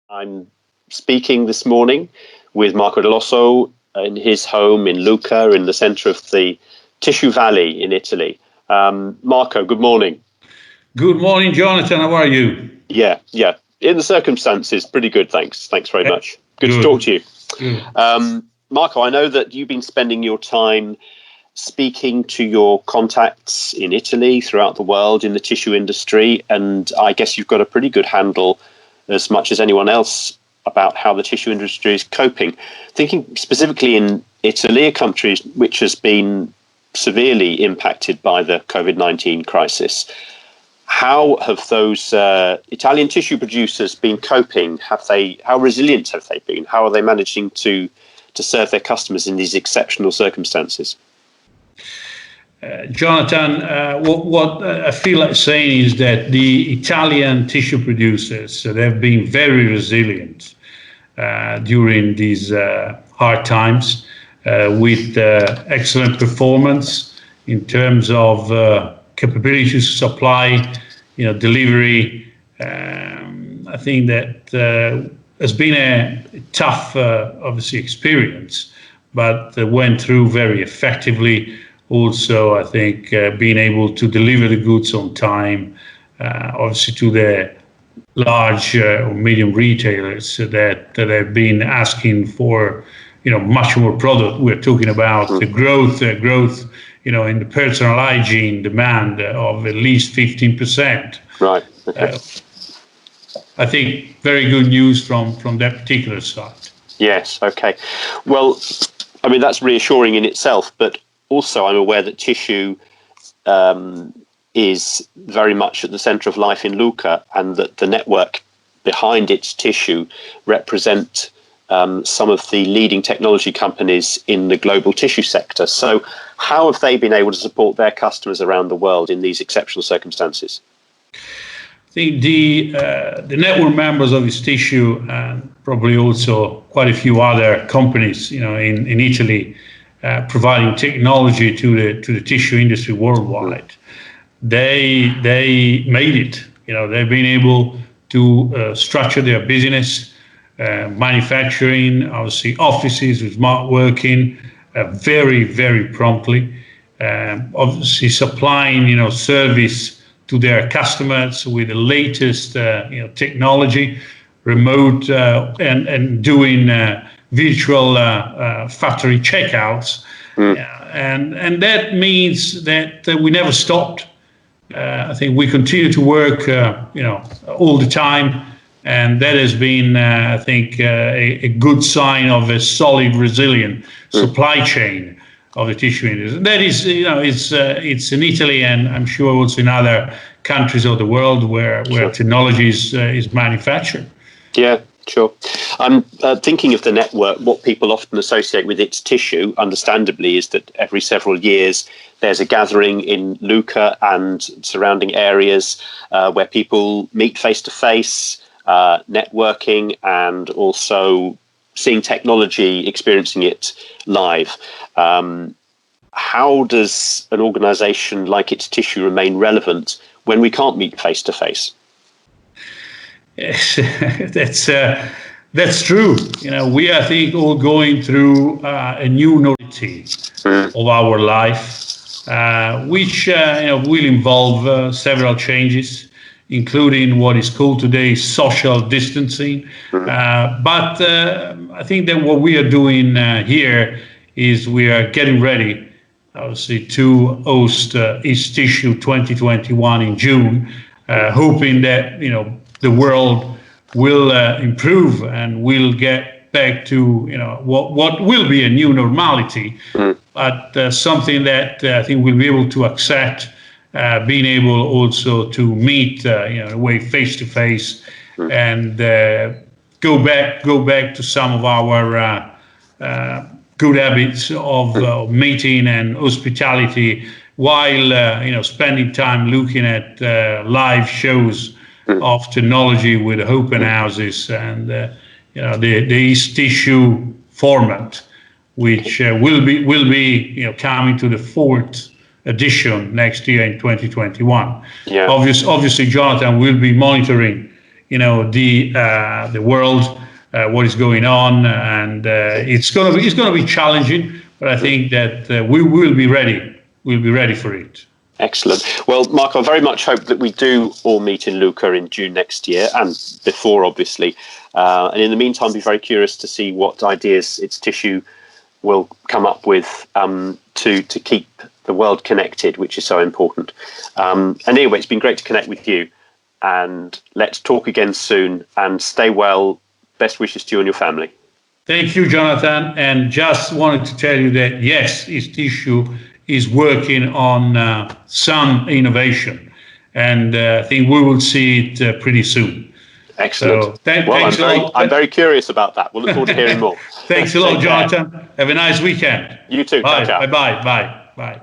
I'm speaking this morning with Marco Dell'Osso in his home in Lucca, in the centre of the Tissue Valley in Italy. Marco, good morning. Good morning, Jonathan. How are you? Yeah. In the circumstances, pretty good, thanks. Thanks very much. Good to talk to you. Good. Marco, I know that you've been spending your time speaking to your contacts in Italy, throughout the world, in the tissue industry, and I guess you've got a pretty good handle, as much as anyone else, about how the tissue industry is coping. Thinking specifically in Italy, a country which has been severely impacted by the COVID-19 crisis, how have those Italian tissue producers been coping? How resilient have they been? How are they managing to serve their customers in these exceptional circumstances? Jonathan, what I feel like saying is that the Italian tissue producers have been very resilient during these hard times, with excellent performance in terms of capability to supply, delivery. I think that has been a tough, obviously, experience, but went through very effectively. Also, I think being able to deliver the goods on time, obviously to the large or medium retailers that have been asking for, much more product. We're talking about the growth, in the personal hygiene demand of at least 15%. Right. Okay. I think very good news from that particular side. Yes. Okay. Well, I mean, that's reassuring in itself, but also I'm aware that tissue is very much at the centre of life in Lucca, and that the network behind its tissue represent some of the leading technology companies in the global tissue sector. So how have they been able to support their customers around the world in these exceptional circumstances? I think the network members of this tissue, and probably also quite a few other companies, in Italy, providing technology to the tissue industry worldwide. They made it. They've been able to structure their business, manufacturing, obviously offices with smart working, very, very promptly. Obviously supplying, service to their customers with the latest, technology, remote, and doing virtual factory checkouts. And that means that we never stopped. I think we continue to work, all the time. And that has been, I think, a good sign of a solid, resilient supply chain of the tissue industry. That is, it's in Italy, and I'm sure also in other countries of the world where technology is manufactured. Yeah, sure. I'm thinking of the network. What people often associate with its tissue, understandably, is that every several years there's a gathering in Lucca and surrounding areas where people meet face to face, networking, and also seeing technology, experiencing it live. How does an organisation like its tissue remain relevant when we can't meet face to face? Yes, that's true. We, I think, all going through a new normality of our life, which will involve several changes, including what is called today social distancing. But I think that what we are doing here is we are getting ready, obviously, to host East Tissue 2021 in June, hoping that the world will improve and will get back to what will be a new normality, but something that I think we'll be able to accept. Being able also to meet way face to face, and go back to some of our good habits of meeting and hospitality, while spending time looking at live shows of technology with open houses and the East Tissue format, which will be coming to the fourth edition next year in 2021. Yeah. Obviously, Jonathan, will be monitoring the world, what is going on, and it's gonna be challenging. But I think that we will be ready. We'll be ready for it. Excellent. Well, Marco, I very much hope that we do all meet in Lucca in June next year, and before, obviously. And in the meantime, be very curious to see what ideas its tissue will come up with to keep the world connected, which is so important. And anyway, it's been great to connect with you, and let's talk again soon, and stay well. Best wishes to you and your family. Thank you, Jonathan. And just wanted to tell you that, yes, its tissue is working on some innovation, and I think we will see it pretty soon. Excellent. So, thanks a lot. I'm very curious about that. We'll look forward to hearing more. Thanks a lot, Jonathan. Have a nice weekend. You too. Bye. Ciao, ciao. Bye. Bye. Bye. Bye.